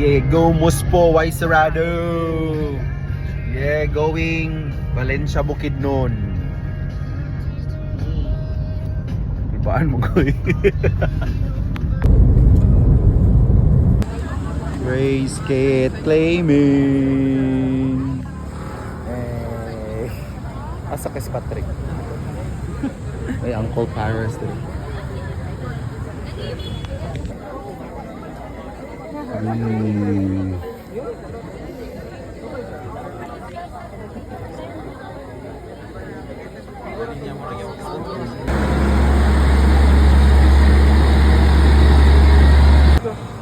Yeah, go Muspo, Y Cerrado. Yeah, going Valencia Bukidnon. Ibaan mo ko eh. Grace Kate claiming. Eh, asa kay Patrick. May Uncle Paris din.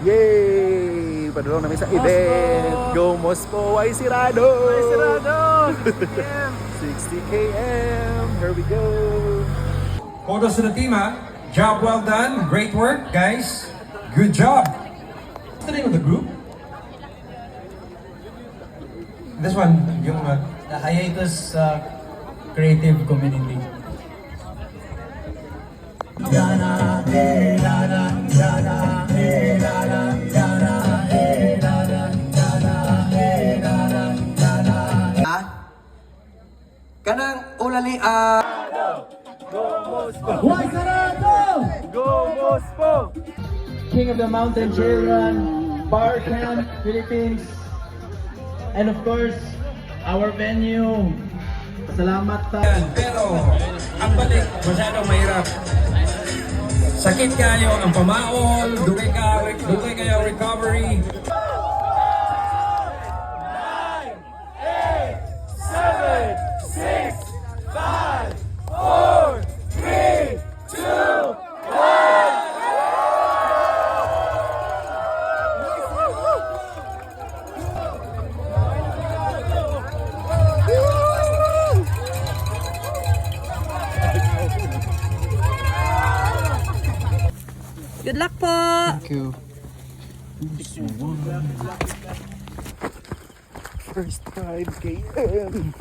Yay! Padulong namin sa event. Go Moscow, Y Cerrado! Y Cerrado! 60 km. Here we go. Kudos to the team, ha? Job well done. Great work, guys. Good job. What's the name of the group? This one, yung The Hiatus Creative Community. Kanang ulali Y Cerrado! Go Moscow! King of the Mountain Trail Run, Bar Camp, Philippines. And of course, our venue. Salamat pero ang balik masyadong mahirap. Sakit kayo ang pamaol, dugay kayo recovery. 5, 4, 3, 2, 1. Good luck po! Thank you. First 5 km.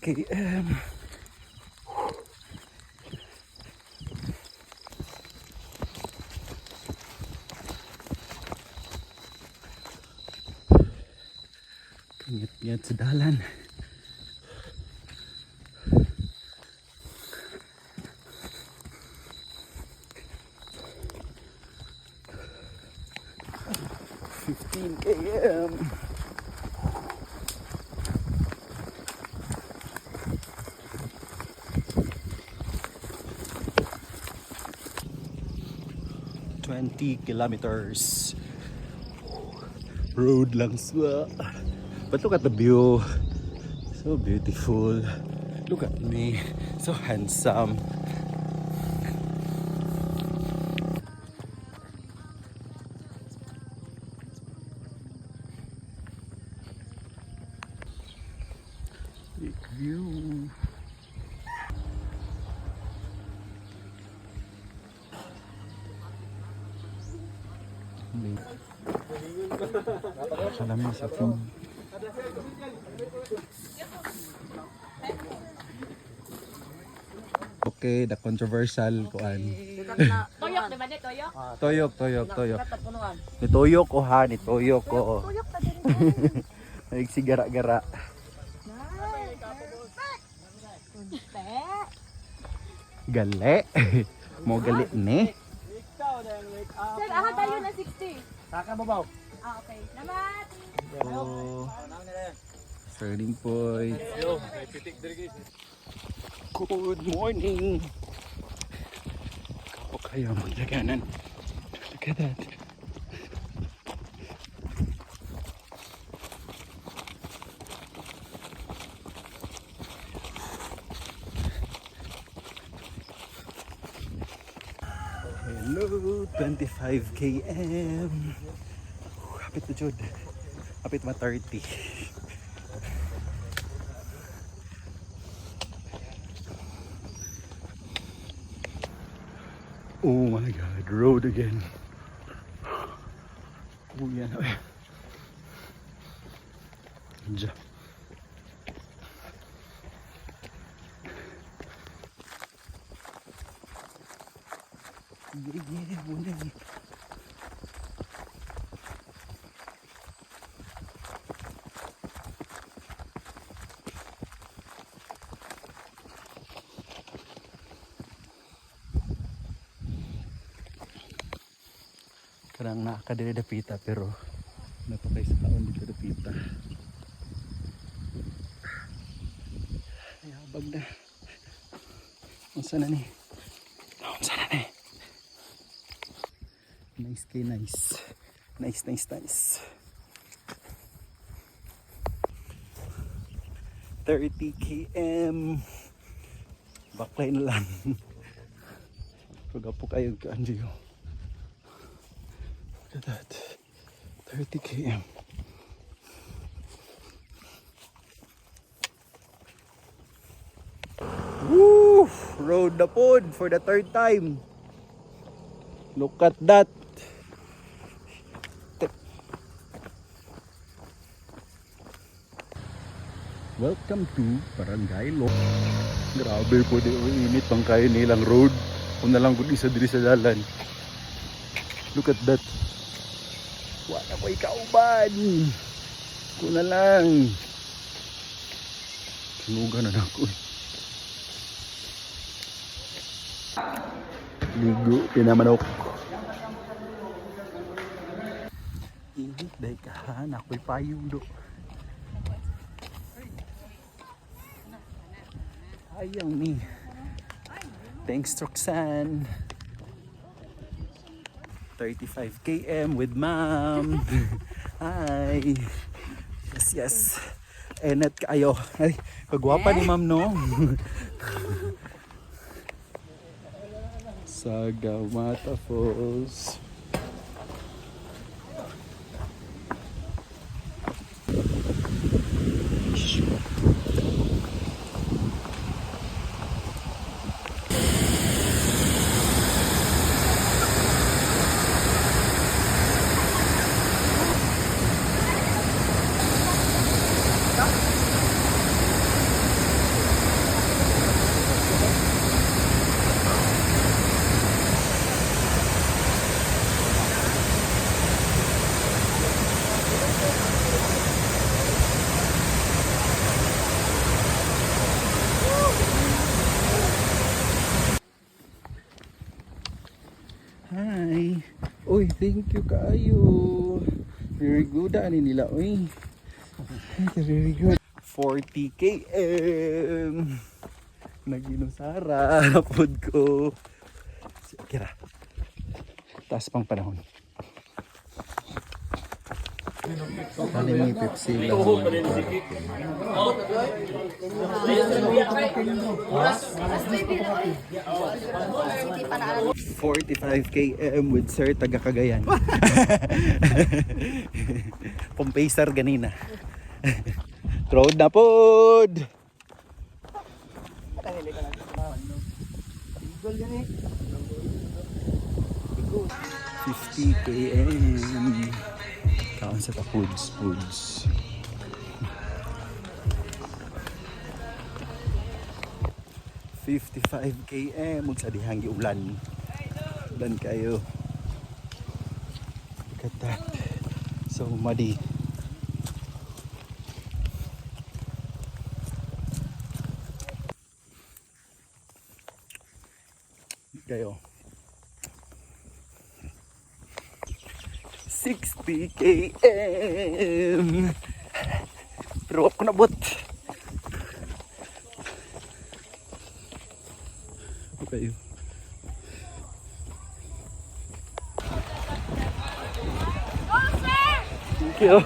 km. Kanyat-nyat sa dalan. km. Kilometers road lang sa. But look at the view, so beautiful. Look at me, so handsome. Big view. Salamin sa food. Okay, the controversial kuan. Toyok, di ba ni Toyok? Toyok. Ni toyok ko ha, ni toyok ko. Toyok pa din. Nagsigara-gara. Gali. Mo gali ni. Sir, aha tayo na 60. Saka babaw. Ah, okay. Salamat! Oh, turning point. Good morning. Kapok kayo maglaganan. Look at that. Hello, 25 km. Hapit na jud. Hapit ma 30. Oh my god, road again. Yan. Diyan. Gigi, bunyi. Karang nakakadiri dapita pero napakay sa taon dito dapita. Ay, habag na. Unsa na ni? Unsa na ni? Nice kay nice. Nice. 30 km. Baklay na lang. Pagapo kayo ka Anjo. Look at that. 30 km. Woo! Road na pod for the third time. Look at that. Welcome to Barangay Lo. Grabe po di init pang kayo nilang road. Kung na lang po isa diri sa dalan. Look at that. Wala ko ikauban. Kung na lang. Sinugan na ako. Ligo, pinamanok. Init dahil kahan. Ako'y payong do. Ayang ni. Thanks Roxanne. 35 km with mom. Hi. Yes. Enet kayo. Ay, kagwapa ni ma'am no. Sagamata Falls. Hi. Uy, thank you kaayo. Very good ani nila uy. Very good. 40 km. Naginusara pod ko. Kira. Taas pang panahon. Kali may Pepsi lang. 45 km with Sir taga Cagayan. Pumpaysar ganina. Crowd na pod. 50 km. Kaon sa ta foods. 55 km ug sa dihang giulan. Dan kayo. Look at that. So muddy. Kayo. 60 km. Pero ako nabot. Okay. Thank you.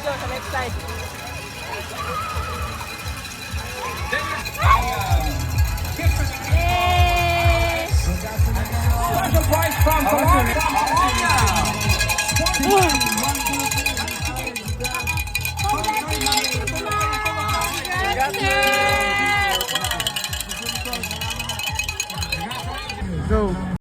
Sa left side. Prize from Colombia. So,